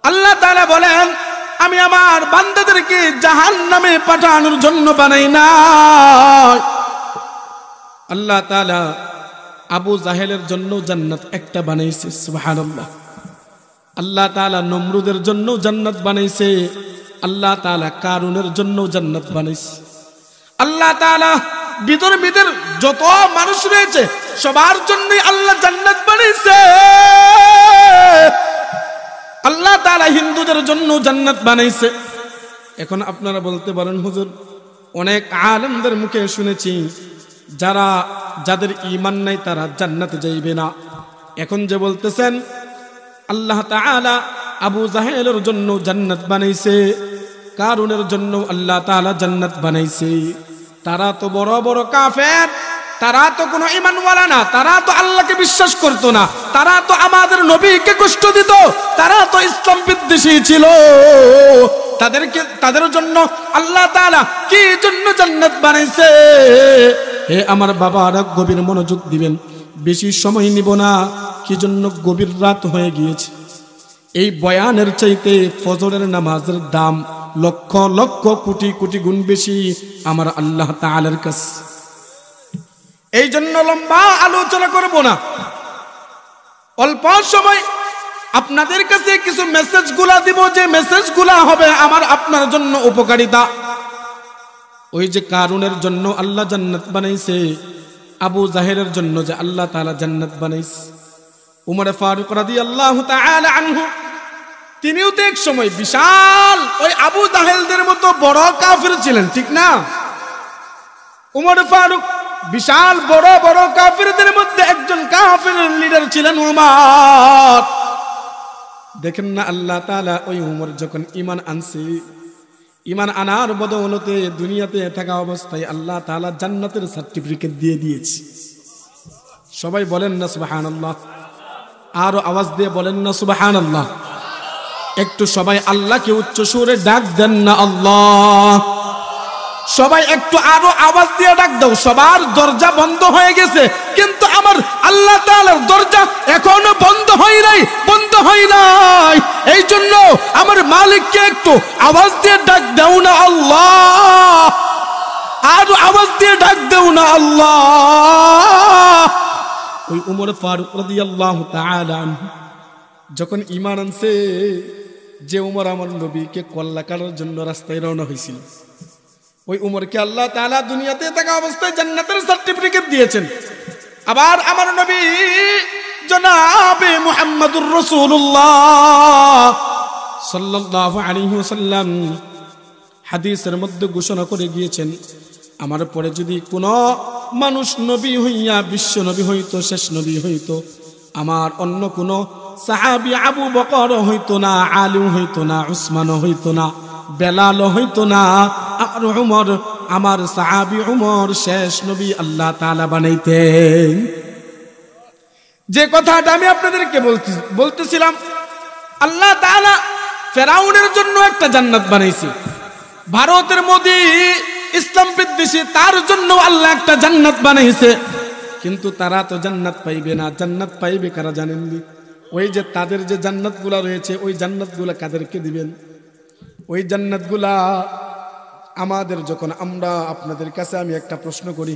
আল্লাহ তাআলা বলেন, আমি আমার বান্দাদেরকে জাহান্নামে পাঠানোর জন্য বানাই না। আল্লাহ তাআলা আবু জাহেলের জন্য জান্নাত একটা বানাইছে, সুবহানাল্লাহ। আল্লাহ তাআলা নমরুদের জন্য জান্নাত বানাইছে, আল্লাহ তাআলা কারুনের জন্য জান্নাত বানাইছে। আল্লাহ তাআলা বিধর্মীদের যত মানুষ রয়েছে সবার জন্যই আল্লাহ জান্নাত বানাইছে। আল্লাহ তাআলা হিন্দুদের জন্য জান্নাত বানাইছে। এখন আপনারা বলতে পারেন, হুজুর অনেক আলেমদের মুখে শুনেছি যাদের ঈমান নাই তারা জান্নাতে যাইবে না। এখন যে বলতেছেন আল্লাহ তাআলা আবু জাহেলের জন্য জান্নাত বানাইছে, কারুনের জন্য আল্লাহ তাআলা জান্নাত বানাইছে, তারা তো বড় বড় কাফের, তারা তো কোনো ঈমানওয়ালা না, তারা তো আল্লাহকে বিশ্বাস করতো না, তারা তো আমাদের নবীকে কষ্ট দিত, তারা তো ইসলাম বিদ্বেষী ছিল। তাদের জন্য আল্লাহ তাআলা কি জন্য জান্নাত বানাইছে? হে আমার বাবারা, গভীর মনোযোগ দিবেন, বেশি সময় নিব না। কি জন্য? গভীর রাত হয়ে গিয়েছে। এই বয়ানের চাইতে ফজরের নামাজের দাম লক্ষ লক্ষ কোটি কোটি গুণ বেশি আমার আল্লাহ তাআলার কাছে। এই জন্য লম্বা আলোচনা করব না, অল্প সময় আপনাদের কাছে কিছু মেসেজগুলা দিব, যে মেসেজগুলা হবে আমার আপনার জন্য উপকারিতা। ওই যে কারুনের জন্য আল্লাহ জান্নাত বানাইছে, আবু জাহেলের জন্য যে আল্লাহ তাআলা জান্নাত বানাইছে। উমর ফারুক রাদিয়াল্লাহু তাআলা আনহু, তিনিও তো এক সময় বিশাল ওই আবু জাহেলদের মতো বড় কাফির ছিলেন, ঠিক না? উমর ফারুক বিশাল বড় বড় কাফিরদের মধ্যে একজন কাফির লিডার ছিলেন উমর। দেখেন না, আল্লাহ তাআলা ওই উমর যখন ঈমান আনছে, ঈমান আনার বদৌলতে দুনিয়াতে থাকা অবস্থায় আল্লাহ তাআলা জান্নাতের সার্টিফিকেট দিয়ে দিয়েছে। সবাই বলেন না সুবহানাল্লাহ? আরো আওয়াজ দিয়ে বলেন না সুবহানাল্লাহ? একটু সবাই আল্লাহকে উচ্চ সুরে ডাক দেন না আল্লাহ। সবাই একটু আরো আওয়াজ দিয়ে ডাক দাও। সবার দরজা বন্ধ হয়ে গেছে, কিন্তু আমার আল্লাহ তাআলার দরজা এখনো বন্ধ হয় নাই, বন্ধ হয় নাই। এই জন্য আমার মালিককে একটু আওয়াজ দিয়ে ডাক দাও না আল্লাহ। আরো আওয়াজ দিয়ে ডাক দাও না আল্লাহ। ওই উমর ফারুক রাদিয়াল্লাহু তাআলা আনহু যখন ঈমান আনছে, যে উমর আমার নবীকে কল্লা কাটার জন্য রাস্তায় রওনা হয়েছিল, ওই উমরকে আল্লাহ তাআলা দুনিয়াতে থাকা অবস্থায় জান্নাতের সার্টিফিকেট দিয়েছেন। আবার আমার নবী জনাবে মুহাম্মদুর রাসূলুল্লাহ সাল্লাল্লাহু আলাইহি ওয়াসাল্লাম হাদিসের মধ্যে ঘোষণা করে গিয়েছেন, আমার পরে যদি কোনো মানুষ নবী হইয়া বিশ্ব নবী হইতো, শেষ নবী হইতো, আমার অন্য কোনো সাহাবী আবু বকর হইতো না, আলী হইতো না, উসমান হইতো না, বেলাল হইতো না, আর উমর, আমার সাহাবী উমর শেষ নবী আল্লাহ তাআলা বানাইতেন। যে কথাটা আমি আপনাদেরকে বলতেছিলাম, আল্লাহ তাআলা ফেরাউনের জন্য একটা জান্নাত বানাইছে। ভারতের মোদি ইসলাম বিদ্বেষী, তার জন্য আল্লাহ একটা জান্নাত বানাইছে। কিন্তু তারা তো জান্নাত পাইবে না। জান্নাত পাইবে কারা জানেননি? ওই যে তাদের যে জান্নাতগুলা রয়েছে, ওই জান্নাতগুলা কাদেরকে দিবেন? ওই জান্নাতগুলা আমাদের যখন আমরা, আপনাদের কাছে আমি একটা প্রশ্ন করি,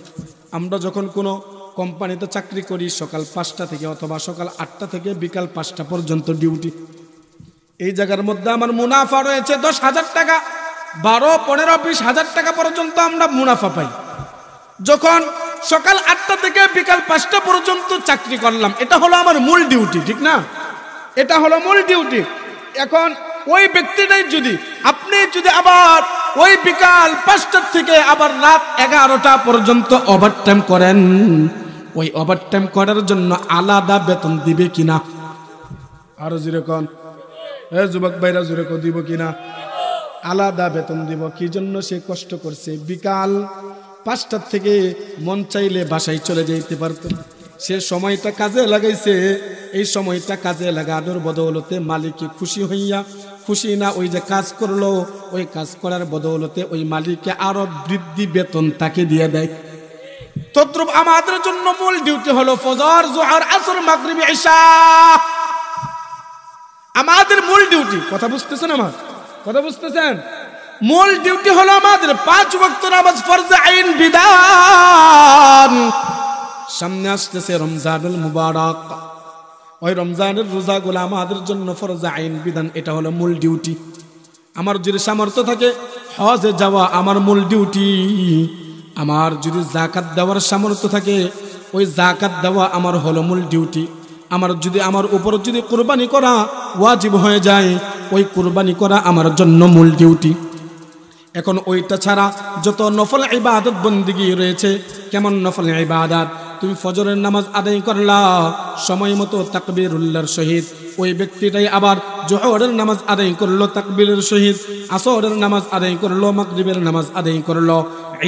আমরা যখন কোনো কোম্পানিতে চাকরি করি, সকাল 5টা থেকে অথবা সকাল 8টা থেকে বিকাল 5টা পর্যন্ত ডিউটি, এই জায়গার মধ্যে আমার মুনাফা রয়েছে 10,000 টাকা, 12, 15, 20,000 টাকা পর্যন্ত আমরা মুনাফা পাই। যখন সকাল 8টা থেকে বিকাল 5টা পর্যন্ত চাকরি করলাম, এটা হলো আমার মূল ডিউটি, ঠিক না? এটা হলো মূল ডিউটি। এখন ওই ব্যক্তিটাই যদি আপনি যদি আবার ওই বিকাল 5টা থেকে আবার রাত 11টা পর্যন্ত ওভারটাইম করেন, ওই ওভারটাইম করার জন্য আলাদা বেতন দিবে কিনা? আরো যেরকম যুবক ভাইরা যেরকম দিব কিনা? আলাদা বেতন দিব। কি জন্য? সে কষ্ট করছে। বিকাল 5টা থেকে মন চাইলে বাসায় চলে যেতে পারত। সে সময়টা কাজে লাগাইছে। এই সময়টা কাজে লাগানোর বদৌলতে মালিক খুশি হইয়া, খুশি না ওই যে কাজ করলো, ওই কাজ করার বদৌলতে ওই মালিককে আরো বৃদ্ধি বেতন তাকে দিয়ে দেয়। তদ্রুপ আমাদের জন্য মূল ডিউটি হলো ফজর, জোহর, আসর, মাগরিব, ইশা। আমাদের মূল ডিউটি, কথা বুঝতেছেন? আমার কথা বুঝতেছেন? মূল ডিউটি হলো আমাদের 5 ওয়াক্ত নামাজ ফরজ আইন বিধান। সামনে আসতেছে রমজানুল মুবারক, ওই রমজানের রোজাগুলো আমাদের জন্য ফরজ আইন বিধান, এটা হলো মূল ডিউটি। আমার যদি সামর্থ্য থাকে হজে যাওয়া আমার মূল ডিউটি, আমার যদি যাকাত দেওয়ার সামর্থ্য থাকে ওই যাকাত দেওয়া আমার হলো মূল ডিউটি। আমার যদি আমার উপর যদি কুরবানি করা ওয়াজিব হয়ে যায় ওই কুরবানি করা আমার জন্য মূল ডিউটি। এখন ওইটা ছাড়া যত নফল ইবাদত বন্দেগী রয়েছে, কেমন নফল ইবাদত? তুমি ফজরের নামাজ আদায় করলা সময় মতো তাকবীরুল্লাহর সহিত, ওই ব্যক্তিটাই আবার জোহরের নামাজ আদায় করলো তাকবীরের সহিত, আসরের নামাজ আদায় করলো, মাগরিবের নামাজ আদায় করলো,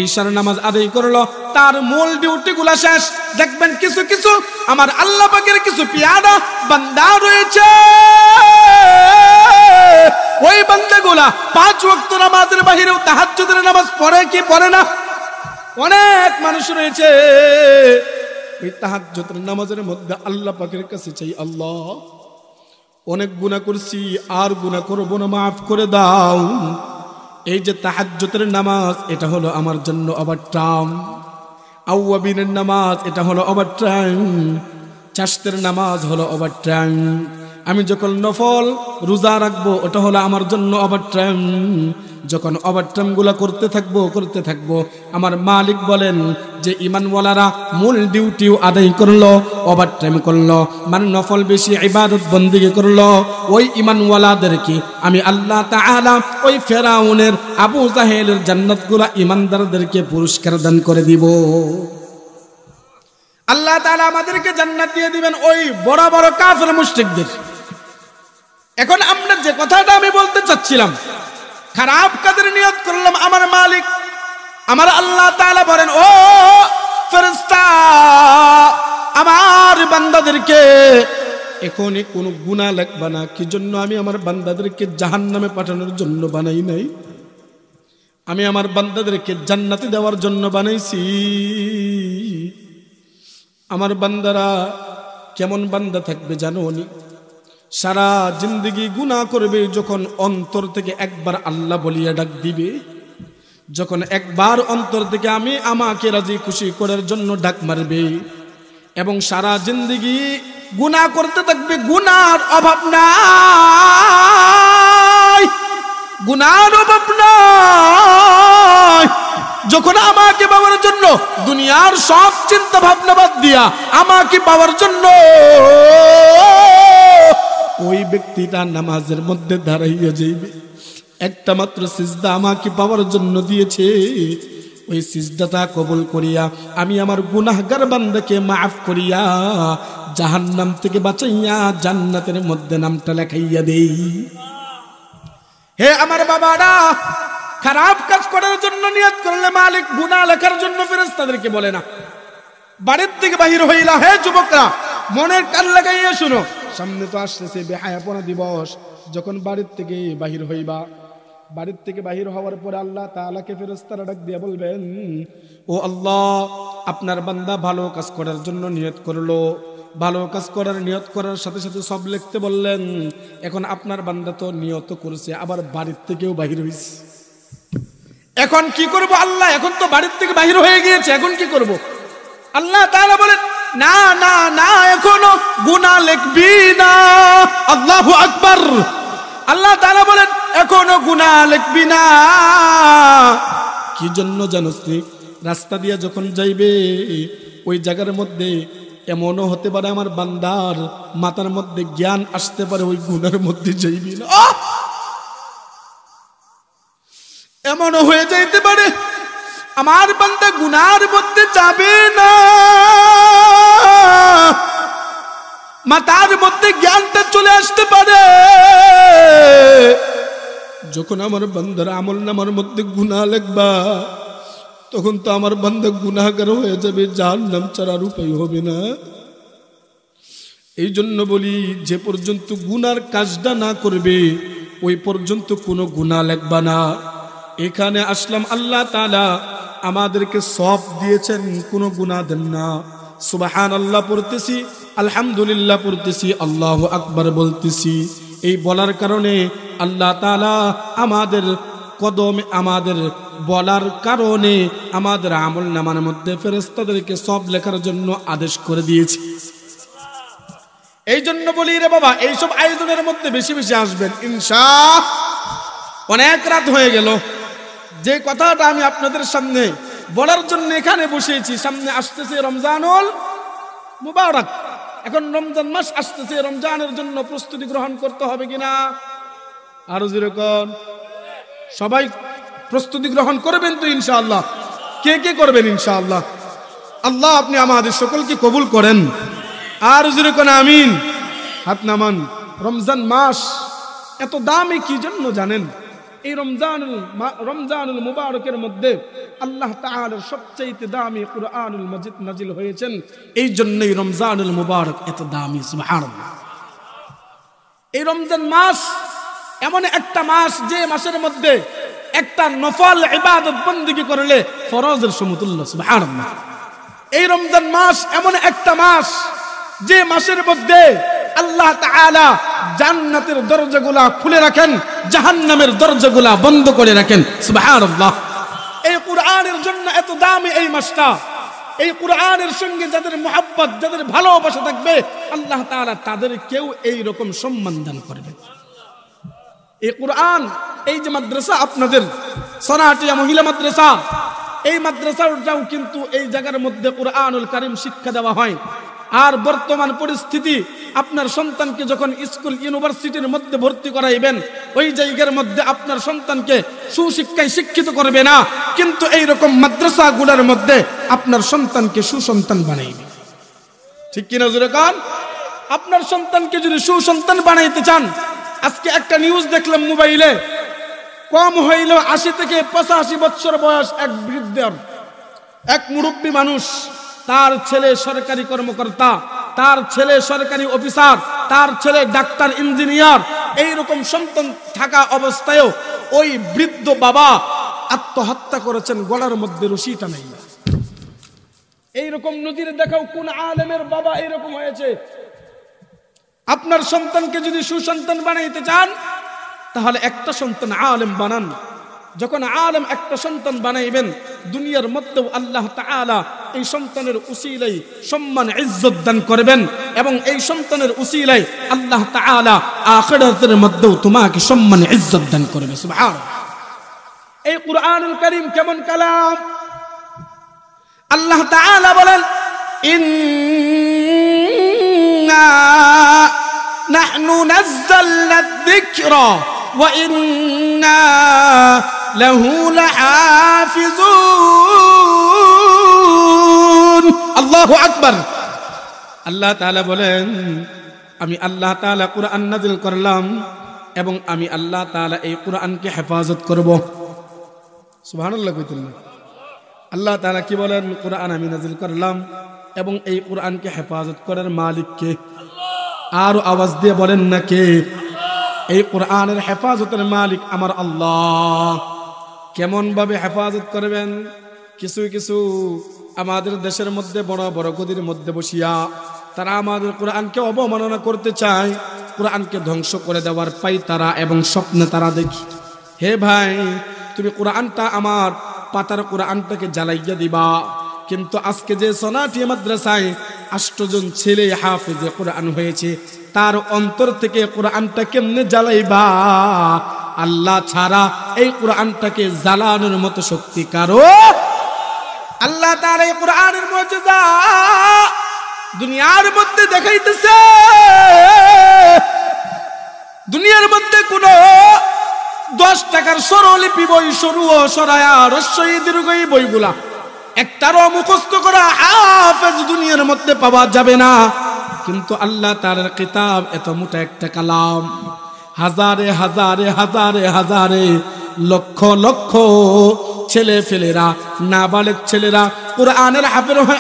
ঈশার নামাজ আদায় করলো, তার মূল ডিউটি গুলা শেষ। দেখবেন কিছু কিছু আমার আল্লাহ পাকের কিছু পিয়ারা বান্দা রয়েছে, ওই বান্দাগুলা 5 ওয়াক্ত নামাজের বাহিরেও তাহাজ্জুদের নামাজ পড়ে কি পড়ে না? অনেক মানুষ রয়েছে ওই তাহাজ্জুদের নামাজের মধ্যে আল্লাহ পাকের কাছে চাই, আল্লাহ অনেক গুনাহ করছি, আর গুনাহ করব না, মাফ করে দাও। এই যে তাহাজ্জুদের নামাজ এটা হলো আমার জন্য ওভারটাইম, আওয়াবিনের নামাজ এটা হলো ওভারটাইম, চাশতের নামাজ হলো ওভারটাইম। আমি যখন নফল রোজা রাখবো ওটা হলো আমার জন্য ওভারটাইম। যখন ওভারটাইম গুলা করতে থাকবো আমার মালিক বলেন যে ঈমানওয়ালারা মূল ডিউটিও আদায় করলো, ওভারটাইম করলো, মানে নফল বেশি ইবাদত বন্দেগী করলো, ওই ঈমানওয়ালাদেরকে আমি আল্লাহ তাআলা ওই ফেরাউনের আবু জাহেলের জান্নাতগুলা ঈমানদারদেরকে পুরস্কার দান করে দিব। আল্লাহ তাআলা আমাদেরকে জান্নাত দিয়ে দিবেন ওই বড় বড় কাফের মুশরিকদের। এখন আমরা যে কথাটা আমি বলতে চাচ্ছিলাম, খারাপ কাজের নিয়ত করলাম, আমার মালিক আমার আল্লাহ তাআলা বলেন, ও ফেরেশতা আমার বান্দাদেরকে এখনই কোনো গুনাহ লাগবে না। কি জন্য? আমি আমার বান্দাদেরকে জাহান্নামে পাঠানোর জন্য বানাই নাই, আমি আমার বান্দাদেরকে জান্নাতে দেওয়ার জন্য বানাইছি। আমার বান্দারা কেমন বান্দা থাকবে জানো? সারা জিন্দগি গুনাহ করবে, যখন অন্তর থেকে একবার আল্লাহ বলিয়া ডাক দিবে, যখন একবার অন্তর থেকে আমি আমাকে রাজি খুশি করার জন্য ডাক মারবে, এবং সারা জিন্দগি গুনাহ করতে থাকবে, গুনার অভাব নাই, গুনার অভাব নাই। যখন আমাকে পাওয়ার জন্য দুনিয়ার সব চিন্তা ভাবনা বাদ দিয়া আমাকে পাওয়ার জন্য ওই ব্যক্তিটা নামাজের মধ্যে দাঁড়াইয়া যাইবে, একটা মাত্র সিজদা আমাকে পাওয়ার জন্য দিয়েছে, ওই সিজদাটা কবুল করিয়া আমি আমার গুনাহগার বান্দাকে মাফ করিয়া জাহান্নাম থেকে বাঁচাইয়া জান্নাতের মধ্যে নামটা লেখাইয়া দেই। হে আমার বাবারা, খারাপ কাজ করার জন্য নিয়ত করলে মালিক গুনাহ লেখার জন্য ফেরেশতাদেরকে বলে না, বাড়ির থেকে বাহির হইলা। হে যুবকরা, মনের কান লাগাইয়া শুনো, সামনে তো আসতেছে বেহায়াপনা দিবস। যখন বাড়ির থেকে বাহির হইবা, বাড়ির থেকে বাহির হওয়ার পরে আল্লাহ তাআলাকে ফেরেশতারা ডাক দিয়ে বলবেন, ও আল্লাহ আপনার বান্দা ভালো কাজ করার জন্য নিয়ত করলো, ভালো কাজ করার নিয়ত করার সাথে সাথে সব লিখতে বললেন। এখন আপনার বান্দা তো নিয়ত করেছে, আবার বাড়ির থেকেও বাহির হয়েছে, এখন কি করব আল্লাহ? এখন তো বাড়ির থেকে বাহির হয়ে গিয়েছে, এখন কি করব? আল্লাহ তাআলা বলেন, না না না, এখনো গুনাহ লিখবি না। আল্লাহু আকবার। আল্লাহ তাআলা বলেন, এখনো গুনাহ লিখবি না। কি জন্য জানোস? রাস্তা দিয়ে যখন যাইবে ওই জায়গার মধ্যে এমনও হতে পারে আমার বান্দার মাথার মধ্যে জ্ঞান আসতে পারে ওই গুনার মধ্যে যাইবি না, এমনও হয়ে যাইতে পারে আমার বান্দা গুনার মধ্যে যাবে না, মাথার মধ্যে জ্ঞানটা চলে আসতে পারে। যখন আমার বান্দার আমলনামার মধ্যে গুনাহ লিখবা তখন তো আমার বান্দা গুনাহগার হয়ে যাবে, জাহান্নাম ছাড়ার উপায় হবে না। এই জন্য বলি, যে পর্যন্ত গুনার কাজটা না করবে ওই পর্যন্ত কোনো গুনাহ লিখবা না। এখানে আসলাম, আল্লাহ তাআলা আমাদেরকে সওয়াব দিয়েছেন, কোনো গুনাহ দেন না। সুবহানাল্লাহ পড়তেছি, আলহামদুলিল্লাহ পড়তেছি, আল্লাহু আকবার বলতেছি, এই বলার কারণে আল্লাহ তাআলা আমাদের কদমে, আমাদের বলার কারণে আমাদের আমল নামার মধ্যে ফেরেশতাদেরকে সব লেখার জন্য আদেশ করে দিয়েছে। এই জন্য বলি রে বাবা, এইসব আয়োজনের মধ্যে বেশি বেশি আসবেন ইনশাআল্লাহ। অনেক রাত হয়ে গেল, যে কথাটা আমি আপনাদের সামনে বলার জন্য এখানে বসেছি, সামনে আসতেছে রমজানুল মুবারক। এখন রমজান মাস আসতেছে, রমজানের জন্য প্রস্তুতি গ্রহণ করতে হবে কিনা? আরো যেরকম সবাই প্রস্তুতি গ্রহণ করবেন তো ইনশাআল্লাহ? কে কে করবেন ইনশাআল্লাহ? আল্লাহ আপনি আমাদের সকলকে কবুল করেন। আর যেরকম আমিন। হাত নামান। রমজান মাস এত দামি কি জন্য জানেন? এই রমজানুল মুবারকের মধ্যে আল্লাহ তাআলার সবচেয়ে দামি কুরআনুল মাজিদ নাজিল হয়েছেন, এই জন্যই রমজানুল মুবারক এত দামি। সুবহানাল্লাহ। এই রমজান মাস এমন একটা মাস, যে মাসের মধ্যে একটা নফল ইবাদত বندگی করলে ফরজের সমতুল্য। সুবহানাল্লাহ। এই রমজান মাস এমন একটা মাস, যে মাসের মধ্যে আল্লাহ তাআলা জান্নাতের দরজাগুলা খুলে রাখেন, জাহান্নামের দরজাগুলা বন্ধ করে রাখেন। সুবহানাল্লাহ। এই কুরআনের জন্য এত দামি এই মাসটা। এই কুরআনের সঙ্গে যাদের মুহাব্বত, যাদের ভালোবাসা থাকবে, আল্লাহ তাআলা তাদেরকেও এই রকম সম্মান দান করবেন। এই কুরআন, এই যে মাদ্রাসা আপনাদের সনাটিয়া মহিলা মাদ্রাসা, এই মাদ্রাসাটাও কিন্তু এই জায়গার মধ্যে কুরআনুল কারীম শিক্ষা দেওয়া হয়। আর বর্তমান পরিস্থিতি, আপনার সন্তানকে যখন স্কুল ইউনিভার্সিটির মধ্যে ভর্তি করাইবেন, ওই জায়গার মধ্যে আপনার সন্তানকে সুশিক্ষায় শিক্ষিত করবে না, কিন্তু এই রকম মাদ্রাসাগুলোর মধ্যে আপনার সন্তানকে সুসন্তান বানাইবে। ঠিক কিনা যেরকম? আপনার সন্তানকে যদি সুসন্তান বানাইতে চান, আজকে একটা নিউজ দেখলাম মোবাইলে, কম হইল ৮০ থেকে ৮৫ বছর বয়স এক বৃদ্ধের, এক মুরব্বী মানুষ, তার ছেলে সরকারি কর্মকর্তা, তার ছেলে সরকারি অফিসার, তার ছেলে ডাক্তার, ইঞ্জিনিয়ার, এইরকম সন্তান থাকা অবস্থায়ও ওই বৃদ্ধ বাবা আত্মহত্যা করেছেন, গলার মধ্যে রশি টানাইয়া। এইরকম নজির দেখাও কোন আলেমের বাবা এইরকম হয়েছে? আপনার সন্তানকে যদি সুসন্তান বানাইতে চান, তাহলে একটা সন্তান আলেম বানান। যখন আলেম একটা সন্তান বানাইবেন, দুনিয়ার মধ্যেও আল্লাহ তাআলা এই সন্তানের উসিলাই সম্মান ইজ্জত দান করবেন, এবং এই সন্তানের উসিলাই আল্লাহ তাআলা আখিরাতের মধ্যেও তোমাকে সম্মান ইজ্জত দান করবে। সুবহানাল্লাহ। এই কুরআনুল কারীম কেমন কালাম! আল্লাহ তাআলা বলেন, ইন্না নাহনু নাযালনা যিকরা ওয়া ইন্না লাহু লাহাফিজুন। আল্লাহু আকবার। আল্লাহ তাআলা বলেন, আমি আল্লাহ তাআলা কুরআন নাযিল করলাম, এবং আমি আল্লাহ তাআলা এই কুরআনকে হেফাজত করব। সুবহানাল্লাহ কইতেন না? আল্লাহ তাআলা কি বলেন? কুরআন আমি নাযিল করলাম, এবং এই কুরআনকে হেফাজত করার মালিক কে? আর আওয়াজ দিয়ে বলেন না কে? এই কুরআনের হেফাজতের মালিক আমার আল্লাহ। কেমন ভাবে হেফাজত করবেন? কিছু কিছু আমাদের দেশের মধ্যে বড় বড় গদির মধ্যে বসিয়া তারা আমাদের কুরআনকে অবমাননা করতে চায়, কুরআনকে ধ্বংস করে দেওয়ার পাই তারা, এবং স্বপ্নে তারা দেখি, হে ভাই তুমি কুরআনটা, আমার পাতার কুরআনটাকে জ্বালাইয়া দিবা। কিন্তু আজকে যে সোনাটি মাদ্রাসায় 8 জন ছেলে হাফেজে কুরআন হয়েছে, তার অন্তর থেকে কুরআনটা কেমনে জ্বালাইবা? আল্লাহ ছাড়া এই কুরআনটাকে জ্বালানোর মতো শক্তি কারো। আল্লাহ তাআলা এই কুরআনের মুজিজা দুনিয়ার মধ্যে দেখাইতেছে। দুনিয়ার মধ্যে কোন 10 টাকার স্বরলিপি বই, সরু ও সরায়া রস্বই দীর্ঘই বইগুলা একটারও মুখস্থ করা হাফেজ দুনিয়ার মধ্যে পাওয়া যাবে না। কিন্তু আল্লাহ তাআলার কিতাব এত মোটা একটা কালাম, হাজারে হাজারে হাজারে হাজারে লক্ষ লক্ষ ছেলে ফেলেরা, নাবালেগ ছেলেরা কুরআনের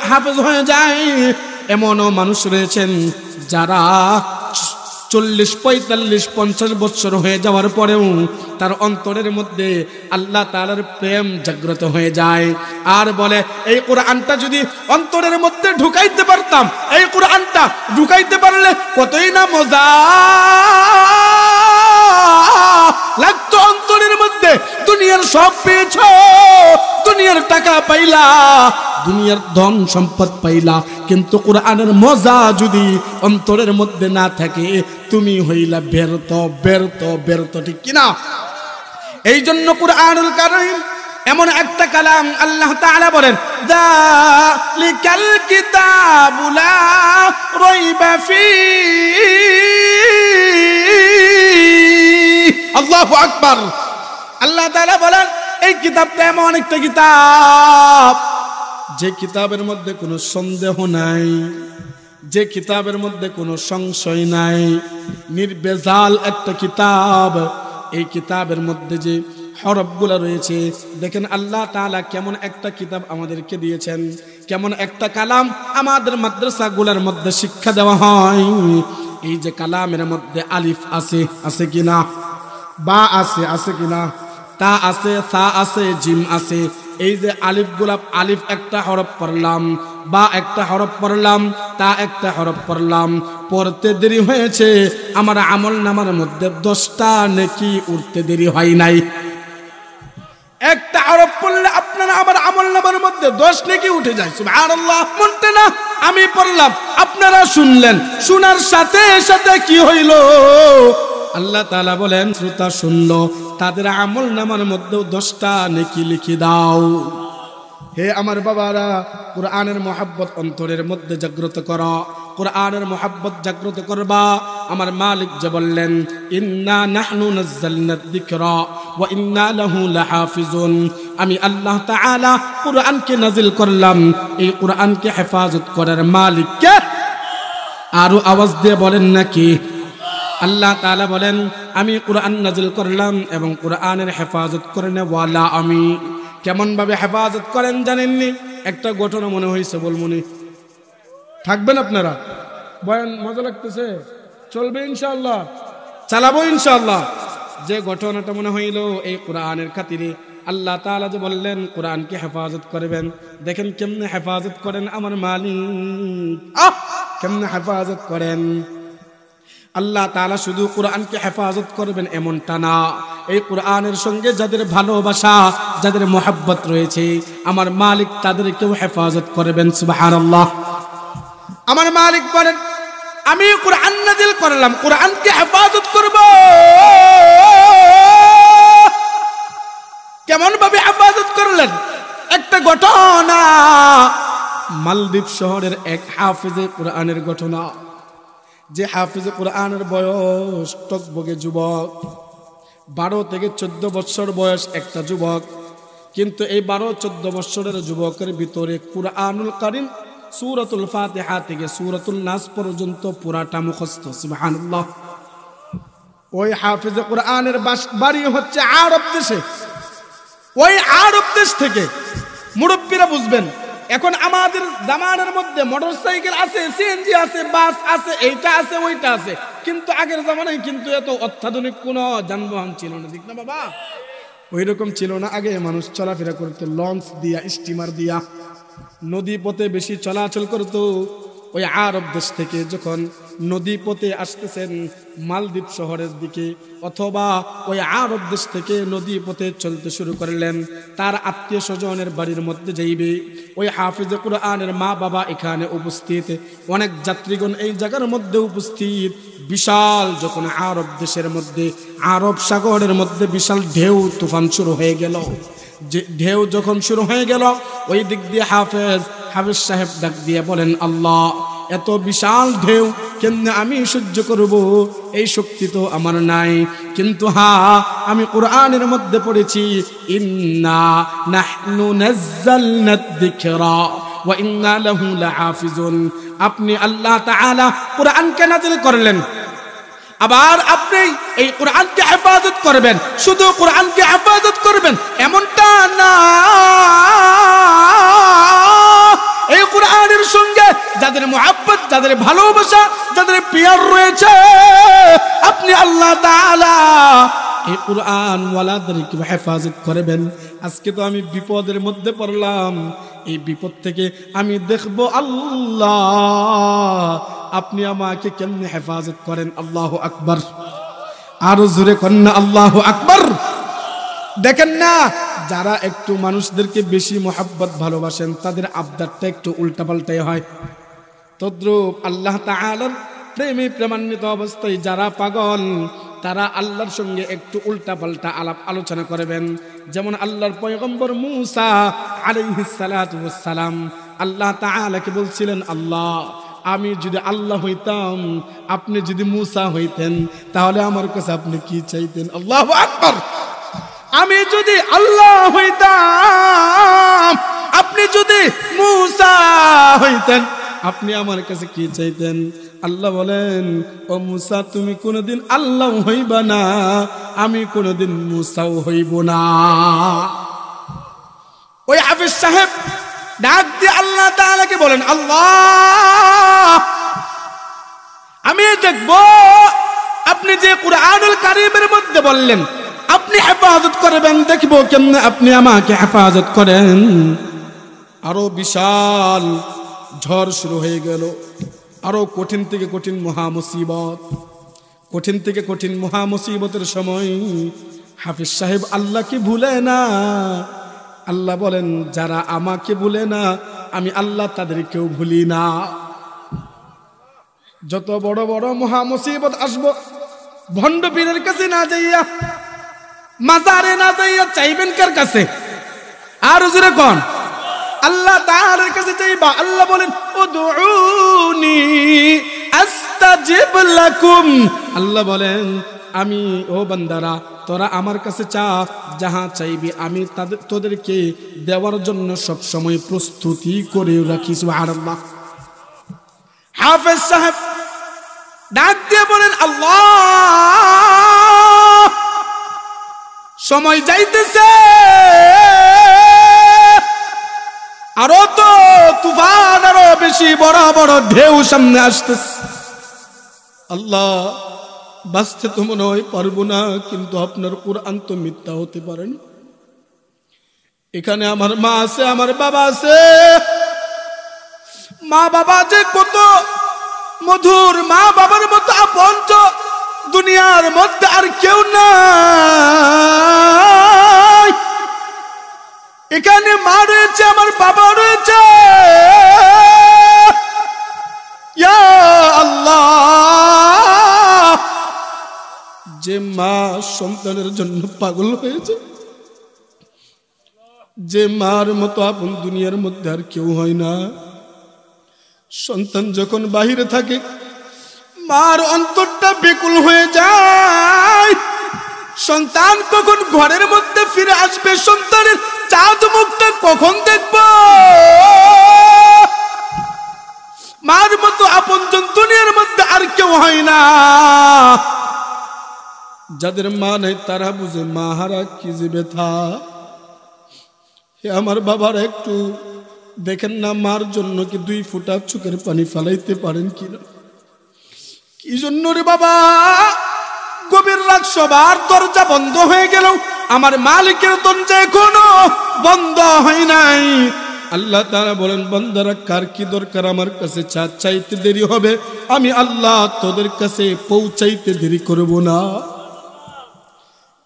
হাফেজ হয়ে যায়। এমনও মানুষ রয়েছেন যারা 40, 45, 50 বছর হয়ে যাওয়ার পরেও তার অন্তরের মধ্যে আল্লাহ তাআলার প্রেম জাগ্রত হয়ে যায় আর বলে এই কোরআনটা যদি অন্তরের মধ্যে ঢুকাইতে পারতাম, এই কোরআনটা ঢুকাইতে পারলে কতই না মজা লাগতো অন্তরের মধ্যে। দুনিয়ার সব পেয়েছো, দুনিয়ার টাকা পাইলা, দুনিয়ার ধন সম্পদ পাইলা, কিন্তু কোরআনের মজা যদি অন্তরের মধ্যে না থাকে তুমি হইলা ব্যর্থ ব্যর্থ ব্যর্থ, ঠিক কিনা? এই জন্য কোরআনুল কারীম এমন একটা কালাম, আল্লাহ তাআলা বলেন যালিকাল কিতাবু লা রাইবা ফীহি। আল্লাহু আকবার। আল্লাহ তাআলা বলেন এই কিতাবটা এমন একটা কিতাব যে কিতাবের মধ্যে কোনো সন্দেহ নাই, যে কিতাবের মধ্যে কোনো সংশয় নাই, নির্ভেজাল একটা কিতাব। এই কিতাবের মধ্যে যে হরফগুলো রয়েছে, দেখেন আল্লাহ তাআলা কেমন একটা কিতাব আমাদেরকে দিয়েছেন, কেমন একটা কালাম আমাদের মাদ্রাসাগুলোর মধ্যে শিক্ষা দেওয়া হয়। এই যে কালামের মধ্যে আলিফ আছে, আছে কিনা? বা আছে, আছে কিনা? তা আছে, সা আছে, জিম আছে। এই যে আলিফগুলা, আলিফ একটা হরফ পড়লাম, বা একটা হরফ পড়লাম, তা একটা হরফ পড়লাম, পড়তে দেরি হয়েছে, আমার আমল নামার মধ্যে 10টা নেকি উঠতে দেরি হয় নাই। একটা হরফ পড়লে আপনার আমার আমল নামার মধ্যে 10 নেকি উঠে যায়। সুবহানাল্লাহ। মনতে না আমি পড়লাম, আপনারা শুনলেন, শোনার সাথে সাথে কি হইল? আল্লাহ তাআলা বলেন শ্রোতা শুনলো, তাদের আমল নামার মধ্যে 10টা নেকি লিখে দাও। হে আমার বাবারা, কোরআনের মহব্বত অন্তরের মধ্যে জাগ্রত করো, কোরআনের মহব্বত জাগ্রত করবা। আমার মালিক যে বললেন ইন্না নাহনু নাযালনা যিকরা ওয়া ইন্না লাহু লাহাফিজুন, আমি আল্লাহ তাআলা কোরআনকে নাজিল করলাম, এই কোরআনকে হেফাজত করার মালিক কে? আরো আওয়াজ দিয়ে বলেন নাকি? আল্লাহ তাআলা বলেন আমি কোরআন নাজিল করলাম এবং কোরআনের হেফাজত করেন ওয়ালা আমি। কেমন ভাবে হেফাজত করেন জানেননি? একটা ঘটনা মনে হয়েছে, বলমুনি থাকবেন আপনারা? বয়ান মজা লাগতেছে? চলবে ইনশাআল্লাহ, চালাবো ইনশাআল্লাহ। যে ঘটনাটা মনে হইল এই কোরআনের খাতিরে আল্লাহ তাআলা যে বললেন কোরআনকে হেফাজত করবেন, দেখেন কেমনে হেফাজত করেন আমার মালিক। কেমনে হেফাজত করেন? আল্লাহ তাআলা শুধু কোরআনকে হেফাজত করবেন এমনটা না, এই কোরআনের সঙ্গে যাদের ভালোবাসা, যাদের মহব্বত রয়েছে, আমার মালিক তাদেরকেও হেফাজত করবেন। সুবহানাল্লাহ। আমার মালিক বলেন আমি কোরআন নাযিল করলাম, কোরআনকে হেফাজত করব। কেমন ভাবে হেফাজত করলেন? একটা ঘটনা, মালদ্বীপ শহরের এক হাফেজে কোরআনের ঘটনা। যে হাফেজে কোরআনের বয়স টকবগে যুবক, 12 থেকে 14 বছর বয়স একটা যুবক, কিন্তু এই 12-14 বছরের যুবকের ভিতরে কুরআনুল কারীম সূরাতুল ফাতিহা থেকে সূরাতুল নাস পর্যন্ত পুরাটা মুখস্থ। সুবহানাল্লাহ। ওই হাফেজে কোরআনের বাড়ি হচ্ছে আরব দেশে। ওই আরব দেশ থেকে মুরব্বীরা বুঝবেন, এখন আমাদের জামানার মধ্যে মোটরসাইকেল আছে, সিএনজি আছে, বাস আছে, এইটা আছে, ওইটা আছে, কিন্তু আগের জামানায় কিন্তু এত অত্যাধুনিক কোনো যানবাহন ছিল না, ঠিক না বাবা? ওই রকম ছিল না। আগে মানুষ চলাফেরা করতো লঞ্চ দিয়া, স্টিমার দিয়া, নদী পথে বেশি চলাচল করতো। ওই আরব দেশ থেকে যখন নদী পথে আসতেছেন মালদ্বীপ শহরের দিকে, অথবা ওই আরব দেশ থেকে নদী পথে চলতে শুরু করলেন, তার আত্মীয় স্বজনের বাড়ির মধ্যে যাইবে। ওই হাফিজে কোরআনের মা বাবা এখানে উপস্থিত, অনেক যাত্রীগণ এই জায়গার মধ্যে উপস্থিত। বিশাল যখন আরব দেশের মধ্যে, আরব সাগরের মধ্যে বিশাল ঢেউ তুফান শুরু হয়ে গেল। যে ঢেউ যখন শুরু হয়ে গেল, ওই দিক দিয়ে হাফেজ সাহেব ডাক দিয়ে বলেন আল্লাহ, এত বিশাল ঢেউ কেমনে আমি সহ্য করব? এই শক্তি তো আমার নাই, কিন্তু আমি কোরআনের মধ্যে পড়েছি ইন্না নাহনু নাযালনা যিকরা ওয়া ইন্না লাহু লাহাফিজুন। আপনি আল্লাহ তাআলা কোরআনকে নাযিল করলেন, আবার আপনি এই কোরআনকে হেফাজত করবেন। শুধু কোরআনকে হেফাজত করবেন এমনটা না, এই কোরআনের সঙ্গে যাদের মুহাব্বত, যাদের ভালোবাসা, যাদের পিয়ার রয়েছে, আপনি আল্লাহ তাআলা এই কুরআন ওয়ালাদেরকে হেফাজত করবেন। আজকে তো আমি বিপদের মধ্যে পড়লাম, এই বিপদ থেকে আমি দেখব আল্লাহ আপনি আমাকে কেমনে হেফাজত করেন। আল্লাহু আকবার, আরো জোরে কন্যা আল্লাহু আকবার। দেখেন না, যারা একটু মানুষদেরকে বেশি মোহাব্বত ভালোবাসেন তাদের আবদারটা একটু উল্টাপাল্টাই হয়। তদ্রূপ আল্লাহ তাআলার প্রেমে প্রেমান্বিত অবস্থায় যারা পাগল তারা আল্লাহর সঙ্গে একটু উল্টাপাল্টা আলাপ আলোচনা করবেন। যেমন আল্লাহর পয়গম্বর মূসা আলাইহিস সালাতু ওয়াস সালাম আল্লাহ তাআলাকে বলছিলেন, আল্লাহ আমি যদি আল্লাহ হইতাম, আপনি যদি মূসা হইতেন, তাহলে আমার কাছে আপনি কি চাইতেন? আল্লাহু আকবার। আমি যদি আল্লাহ হইতাম, আপনি যদি মূসা হইতেন, আপনি আমার কাছে কি চাইতেন? আল্লাহ বলেন, ও মূসা তুমি কোনোদিন আল্লাহ হইবা না, আমি কোনোদিন মূসাও হইব না। ওই হাফেজ সাহেব ডাক দিয়ে আল্লাহ তাআলাকে বলেন, আল্লাহ আমি দেখব আপনি যে কুরআনুল কারীমের মধ্যে বললেন আপনি হেফাজত করবেন, দেখব কেমনে আপনি আমাকে হেফাজত করেন। আরো বিশাল ঝড় শুরু হয়ে গেল, আরো কঠিন থেকে কঠিন মহামুসিবত। কঠিন থেকে কঠিন মহামুসিবতের সময় হাফিজ সাহেব আল্লাহকে ভুলে না। আল্লাহ বলেন, যারা আমাকে ভুলে না আমি আল্লাহ তাদেরকেও ভুলি না। যত বড় বড় মহামুসিবত আসবো, ভণ্ড পীরের কাছে না যাইয়া, মাজারে না যাইয়া চাইবেন কার কাছে? আর জোরে কোন? আল্লাহ তাআলার কাছে চাইবা। আল্লাহ বলেন, উদউনি আস্তাজিব লাকুম। আল্লাহ বলেন, আমি ও বান্দারা তোরা আমার কাছে চা, যাহা চাইবি আমি তোদেরকে দেওয়ার জন্য সব সময় প্রস্তুতি করে রাখি। সুবহানাল্লাহ। হাফেজ সাহেব ডাক দিয়ে বলেন, আল্লাহ সময় যাইতেছে, আরো তো তুফান, আরো বেশি বড় বড় ঢেউ সামনে আসতেছে। আল্লাহ বাঁচতে তো মনে হয় পারবো না, কিন্তু আপনার কুরআন তো মিথ্যা হতে পারে না। এখানে আমার মা আছে, আমার বাবা আছে। মা বাবা যে কত মধুর, মা বাবার মতো আপন দুনিয়ার মধ্যে আর কেউ নাই। এখানে মা রয়েছে, আমার বাবা রয়েছে। ইয়া আল্লাহ, যে মা সন্তানের জন্য পাগল হয়েছে, যে মার মতো আপন দুনিয়ার মধ্যে আর কেউ হয় না। সন্তান যখন বাহিরে থাকে মার অন্তরটা বেকুল হয়ে যায়। সন্তান কখন ঘরের মধ্যে ফিরে আসবে, সন্তানের চাঁদ মুখটা কখন দেখব? মার মতো আপনজন দুনিয়ার মধ্যে আর কেউ হয় না। যাদের মা নাই তারা বুঝে মা হারা কি যে ব্যথা। হে আমার বাবারা, একটু দেখেন না মার জন্য কি 2 ফোঁটা চোখের পানি ফেলাইতে পারেন কিনা? কি জন্য রে বাবা? গভীর রাত, সবার দরজা বন্ধ হয়ে গেল, আমার মালিকের দরজা এখনো বন্ধ হয় নাই। আল্লাহ তাআলা বলেন, বান্দারা কার কি দরকার আমার কাছে চাইতে দেরি হবে, আমি আল্লাহ তোদের কাছে পৌঁছাইতে দেরি করব না।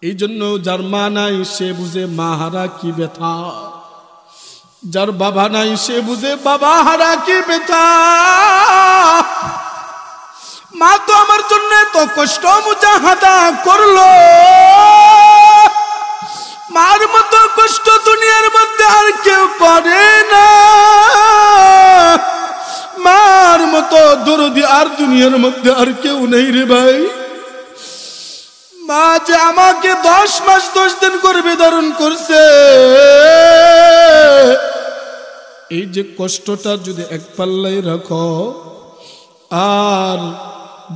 এই জন্য যার মা নাই সে বুঝে মা হারা কি ব্যথা, যার বাবা নাই সে বুঝে বাবা হারা কি ব্যথা। মা তো আমার জন্য এত কষ্ট মুজাহাদা করলো, মার মতো কষ্ট দুনিয়ার মধ্যে আর কেউ করে না। মার মতো দরদি আর দুনিয়ার মধ্যে আর কেউ নেই রে ভাই। মা যে আমাকে 10 মাস 10 দিন করে ধারণ করছে, এই যে কষ্টটা যদি এক পাল্লায় রাখো, আর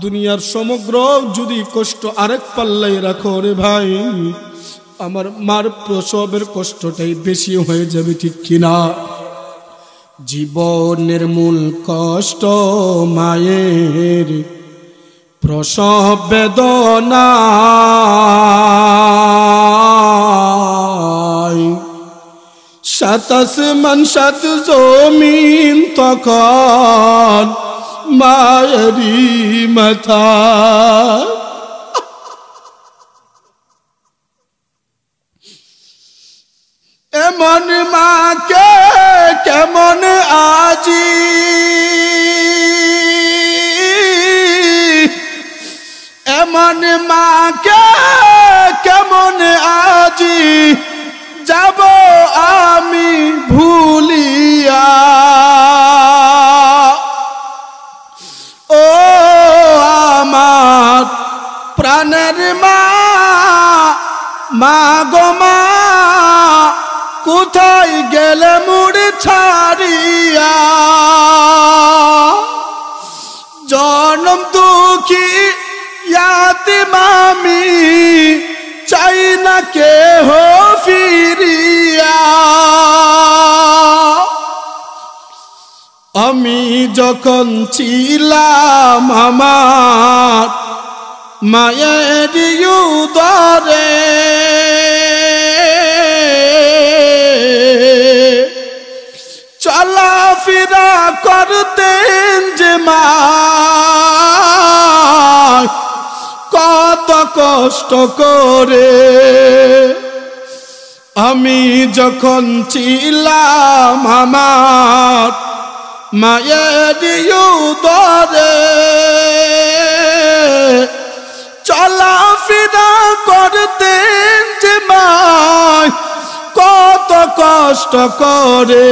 দুনিয়ার সমগ্র যদি কষ্ট আরেক পাল্লায় রাখো রে ভাই, আমার মার প্রসবের কষ্টটাই বেশি হয়ে যাবে, ঠিক কিনা? জীবনের মূল কষ্ট মায়ের প্রসব বেদনা, সাত আসমান সাত জমিন তখন মায়েরই মাথা। এমন মাকে কেমন আজি এমন মাকে কেমন আজি যাব আমি ভুলিয়া। ও আমার প্রাণের মা, মা গো মা, কোথায় গেলে মুড়ি ছাড়িয়া। জনম দুঃখী ইয়াতিম আমি, চাই না কেহ ফিরিয়া। আমি যখন ছিলাম আমার মায়ের উদরে, চলাফেরা করতেন যে মা, কত কষ্ট করে। আমি যখন ছিলাম আমার মায়ের উদরে, চলাফেরা করতেন যে মা, কত কষ্ট করে।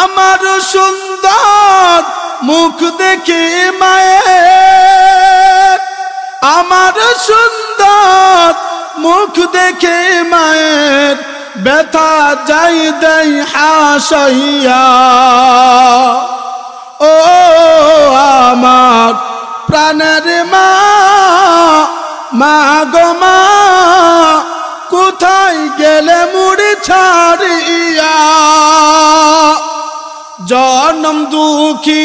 আমার সুন্দর মুখ দেখে মায়ের, আমার সুন্দর মুখ দেখে মায়ের ব্যথা যাই দেয় হাসাইয়া। ও আমার প্রাণের মা, মা গো মা, কোথায় গেলে মুড়ি ছাড়িয়া। জনম দুঃখী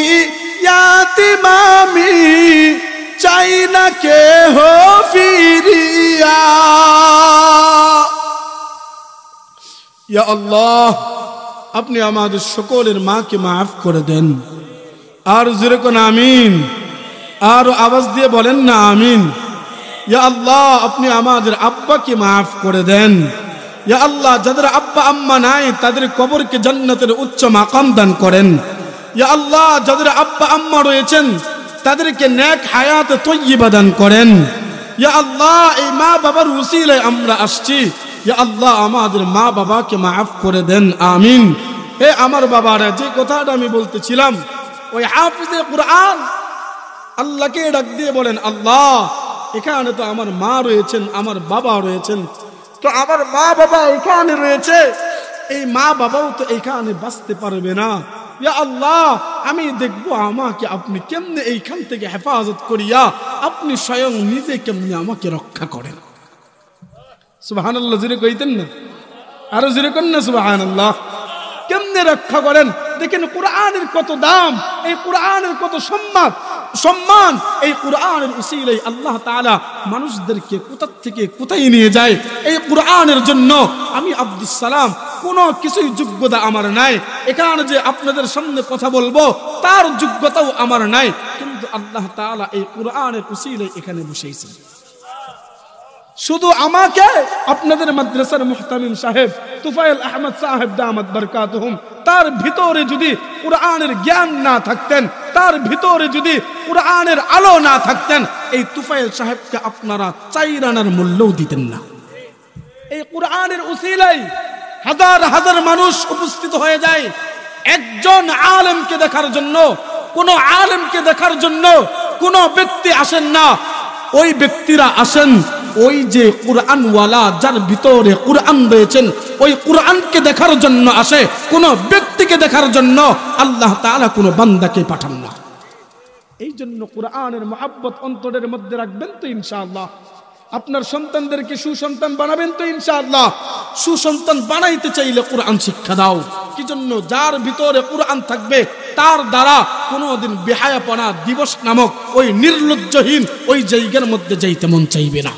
ইয়াতিম আমি, চাই না কেহ ফিরিয়া। ইয়া আল্লাহ, আপনি আমাদের সকলের মাকে মাফ করে দেন। আর জোরে কোন আমিন, আর আওয়াজ দিয়ে বলেন না আমিন। ইয়া আল্লাহ, আপনি আমাদের আব্বাকে মাফ করে দেন। ইয়া আল্লাহ, যাদের আব্বা আম্মা নাই তাদের কবরকে জান্নাতের উচ্চ মাকাম দান করেন। ইয়া আল্লাহ, যাদের আব্বা আম্মা রয়েছেন তাদেরকে নেক হায়াত তয়্যিবা দান করেন। ইয়া আল্লাহ, এই মা বাবার উসিলায় আমরা আসছি। ইয়া আল্লাহ, আমাদের মা বাবাকে মাফ করে দেন, আমিন। হে আমার বাবারা, যে কথাটা আমি বলতেছিলাম, ওই হাফিজে কুরআন আল্লাহকে ডাক দিয়ে বলেন, আল্লাহ এখানে তো আমার মা রয়েছেন, আমার বাবা রয়েছেন, তো আমার মা বাবা এখানে রয়েছে, এই মা বাবাও তো এখানে বাঁচতে পারবে না। ইয়া আল্লাহ, আমি দেখবো আমাকে আপনি কেমনে এইখান থেকে হেফাজত করিয়া আপনি স্বয়ং নিজে কেমনে আমাকে রক্ষা করেন। সুবহানাল্লাহ, জোরে কইতেন না? আরো জোরে করেন না সুবহানাল্লাহ। কেমনে রক্ষা করেন? দেখেন কুরআনের কত দাম, এই কুরআনের কত সম্মান, এই কুরআনের উসিলায় আল্লাহ তাআলা মানুষদেরকে কোথা থেকে কোথায় নিয়ে যায়। এই কুরআনের জন্য আমি আব্দুস সালাম কোনো কিছুই যোগ্যতা আমার নাই, এখানে যে আপনাদের সামনে কথা বলবো তার যোগ্যতাও আমার নাই, কিন্তু আল্লাহ তাআলা এই কুরআনের উসিলায় এখানে বসেছেন। শুধু আমাকে আপনাদের মাদ্রাসার মুহতামিম সাহেব তুফাইল আহমদ সাহেব দামাত বরকাতুহুম, তার ভিতরে যদি কুরআনের জ্ঞান না থাকতেন, তার ভিতরে যদি কুরআনের আলো না থাকতেন, এই তুফাইল সাহেবকে আপনারা 4 আনার মূল্যও দিতেন না। এই কুরআনের উসিলায় হাজার হাজার মানুষ উপস্থিত হয়ে যায় একজন আলেমকে দেখার জন্য। কোন আলেমকে দেখার জন্য কোন ব্যক্তি আসেন না, ওই ব্যক্তিরা আসেন ওই যে কুরআনওয়ালা, যার ভিতরে কুরআন রয়েছেন, ওই কুরআনকে দেখার জন্য আসে। কোন ব্যক্তিকে দেখার জন্য আল্লাহ তাআলা কোন বান্দাকে পাঠান না। এই জন্য কুরআনের মহব্বত অন্তরের মধ্যে রাখবেন তো ইনশাআল্লাহ। আপনার সন্তানদেরকে সুসন্তান বানাবেন তো ইনশাআল্লাহ। সুসন্তান বানাইতে চাইলে কোরআন শিক্ষা দাও। কি জন্য? যার ভিতরে কোরআন থাকবে তার দ্বারা কোনোদিন বেহায়াপনা দিবস নামক ওই নির্লজ্জহীন ওই জায়গার মধ্যে যাইতে মন চাইবে না।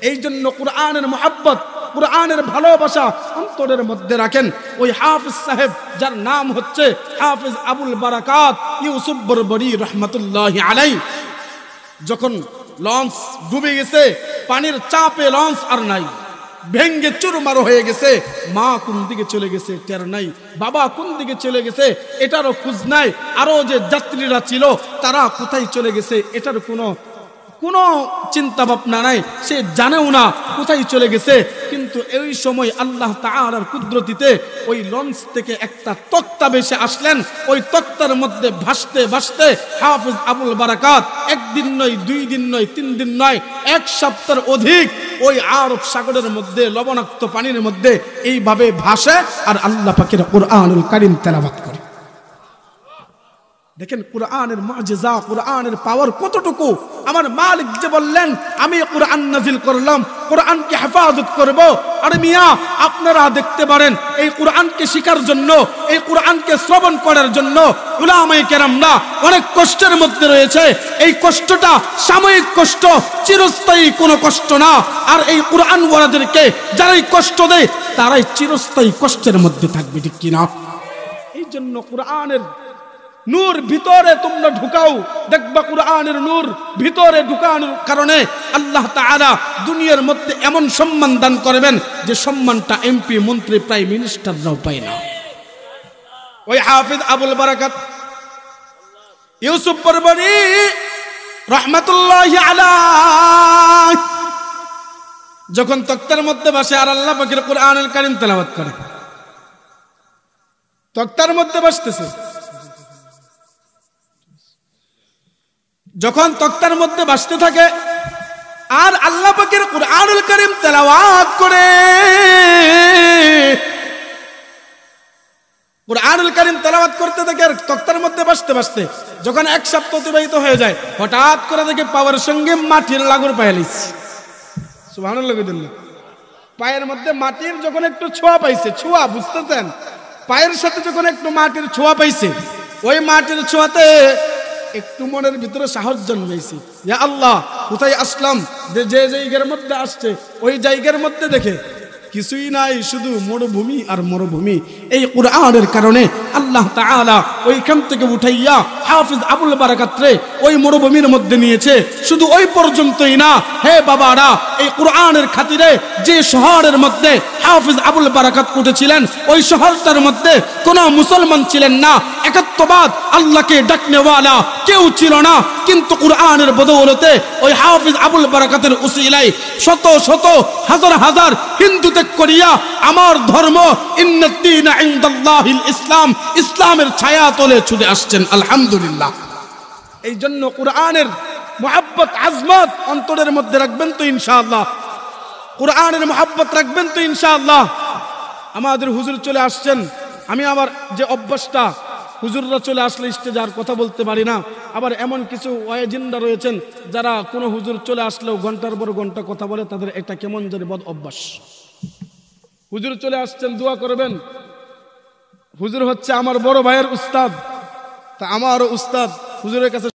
এই জন্য কোরআনের মুহাব্বত, কোরআনের ভালোবাসা অন্তরের মধ্যে রাখেন। ওই হাফিজ সাহেব যার নাম হচ্ছে হাফিজ আবুল বারাকাত ইউসুফ বরবরি রহমতুল্লাহি আলাইহি, যখন লঞ্চ ডুবে গেছে, পানির চাপে লঞ্চ আর নাই, ভেঙ্গে চুরমার হয়ে গেছে, মা কোন দিকে চলে গেছে টের নাই, বাবা কোন দিকে চলে গেছে এটারও খোঁজ নাই, আরো যে যাত্রীরা ছিল তারা কোথায় চলে গেছে এটার কোনো চিন্তা ভাবনা নাই, সে জানেও না কোথায় চলে গেছে। কিন্তু এই সময় আল্লাহ তাআলার কুদরতিতে ওই লঞ্চ থেকে একটা তক্তা ভেসে আসলেন। ওই তক্তার মধ্যে ভাসতে ভাসতে হাফিজ আবুল বারাকাত একদিন নয়, 2 দিন নয়, 3 দিন নয়, 1 সপ্তাহের অধিক ওই আরব সাগরের মধ্যে লবণাক্ত পানির মধ্যে এইভাবে ভাসে আর আল্লাহ পাকের কুরআনুল কারীম তেলাওয়াত করে। দেখেন কুরআনের মুজিজা, কুরআনের পাওয়ার কতটুকু। আমার মালিক যে বললেন আমি কুরআন নাজিল করলাম, কুরআনকে হেফাজত করব। আর মিয়া আপনারা দেখতে পারেন এই কুরআনকে শিখার জন্য, এই কুরআনকে শ্রবণ করার জন্য উলামায়ে কেরামরা অনেক কষ্টের মধ্যে রয়েছে। এই কষ্টটা সাময়িক কষ্ট, চিরস্থায়ী কোনো কষ্ট না। আর এই কুরআন ওয়ালাদেরকে যারাই কষ্ট দেয় তারাই চিরস্থায়ী কষ্টের মধ্যে থাকবে, ঠিক কিনা? এই জন্য কুরআনের নূর ভিতরে তোমরা ঢুকাও, দেখবা কুরআনের নূর ভিতরে ঢুকানোর কারণে আল্লাহ তাআলা দুনিয়ার মধ্যে এমন সম্মান দান করবেন যে সম্মানটা এমপি, মন্ত্রী, প্রাইম মিনিস্টাররাও পায় না। ওই হাফিজ আবুল বারাকাত ইউসুফ বরবরি রাহমাতুল্লাহি আলাইহি যখন তক্তার মধ্যে বসে আর আল্লাহ পাকের কুরআনুল কারীম তেলাওয়াত করে, তক্তার মধ্যে বসতেছে, যখন তক্তার মধ্যে বসতে থাকে আর আল্লাহ পাকের কুরআনুল কারীম তেলাওয়াত করে, কুরআনুল কারীম তেলাওয়াত করতে থাকে আর তক্তার মধ্যে বসতে বসতে যখন 1 সপ্তাহ অতিবাহিত হয়ে যায়, হঠাৎ করে দেখে পাওয়ার সঙ্গে মাটির লাগুর পায়ে লিছে। সুবহানাল্লাহ। পায়ের মধ্যে মাটির যখন একটু ছোঁয়া পাইছে, ছোঁয়া বুঝতেছেন, পায়ের সাথে যখন একটু মাটির ছোঁয়া পাইছে, ওই মাটির ছোঁয়াতে একটু মনের ভিতরে সাহস জন্মেছে, ইয়া আল্লাহ কোথায় আসলাম। যে জায়গার মধ্যে আসছে ওই জায়গার মধ্যে দেখে কিছুই নাই, শুধু মরুভূমি আর মরুভূমি। এই কুরআনের কারণে আল্লাহ তাআলা ওইখান থেকে উঠাইয়া হাফিজ আবুল বারাকাত রে ওই মরুভূমির মধ্যে নিয়েছে। শুধু ওই পর্যন্তই না, হে বাবারা, এই কুরআনের খাতিরে যে শহরের মধ্যে হাফিজ আবুল বারাকাত উঠেছিলেন ওই শহরটার মধ্যে কোনো মুসলমান ছিলেন না, একাত্মবাদ আল্লাহকে ডাকনেওয়ালা কেউ ছিল না। কিন্তু কুরআনের বদৌলতে ওই হাফিজ আবুল বারাকাতের উসিলায় শত শত হাজার হাজার হিন্দু ত্যাগ করিয়া আমার ধর্ম ইন্নাদ-দীনা ইনদাল্লাহিল ইসলাম, ইসলামের ছায়া তলে ছুটে আসছেন। আলহামদুলিল্লাহ। এই জন্য কুরআনের মুহাব্বত, আজমত অন্তরের মধ্যে রাখবেন তো ইনশাআল্লাহ, কুরআনের মুহাব্বত রাখবেন তো ইনশাআল্লাহ। আমাদের হুজুর চলে আসছেন, আমি আমার যে অভ্যাসটা, হুজুররা চলে আসলে স্টেজে আর কথা বলতে পারি না। আবার এমন কিছু ওয়াইজিনরা রয়েছেন যারা কোনো হুজুর চলে আসলেও ঘন্টার পর ঘন্টা কথা বলে, তাদের একটা কেমন জানি বদ অভ্যাস। হুজুর চলে আসছেন, দোয়া করবেন। হুজুর হচ্ছে আমার বড় ভাইয়ের উস্তাদ, তা আমারও উস্তাদ, হুজুরের কাছে